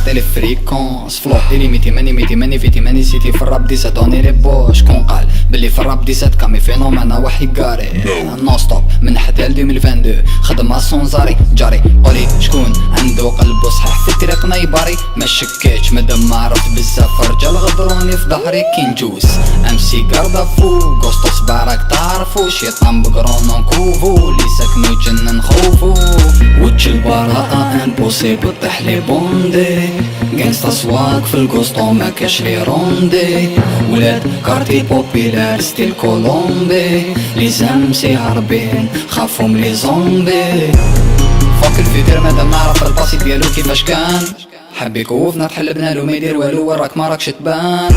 تختلف فريكونس فلو إليميتي ماني فيتي ماني سيتي في الراب دي ساتوني لي بوش كون قال بلي في الراب دي سات كامي فينومين وحي قاري نو ستوب من حتى 2022 خدمة سونزاري جاري قولي شكون عنده قلبو صحيح في الطريق نايباري ما شكيتش مادام ما عرفت بزاف رجال غدروني في ظهري كي نجوز امسي قردا فو قسطس باراك تعرفو شيطان بقرونو كوفو لي ساكنو جنن خوفو وجه البراءة امبوسيبل تحلي بوندي جانستا سواق في القسطو ما كاش لي روندي ولاد كارتي بوبيلار ستيل كولومبي لي زمسي هاربين خافهم لي زومبي فوق الفيدير مادام نعرف الباسي ديالو كيفاش كان حب يكوفنا تحلبنا لو ما يدير والو وراك ما راكش تبان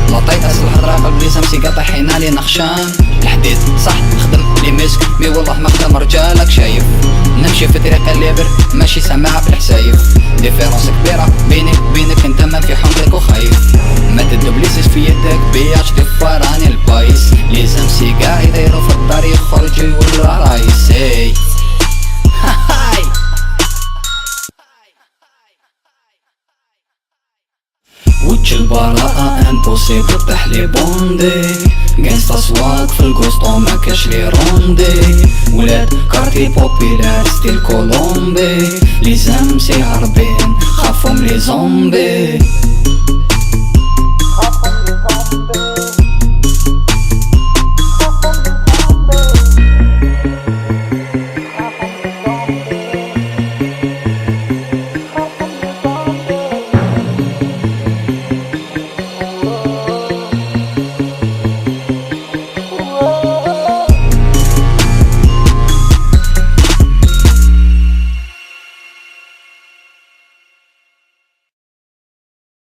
لطيت اصل الحضرة قلبي سمسي قاطع حينا لي نخشان الحديد صح نخدم لي مسك مي والله ما خدم رجالك شايف نمشي في طريق الليبر ماشي سامعها في الحسايف ديفيرونس كبيرة بيني وبينك انت ما في حمرك وخايف ما تدبليسيش في يدك بياش تفاراني البايس لي زمسي قاع يديرو في الدار يخرجو يولو رايس وجه البراءة امبوسيبل تحلي بوندي جانستا سواق في القسطو ما كاش لي روندي ولاد كارتي بوبيلار ستيل كولومبي لي زمسي هاربين خافهم لي زومبي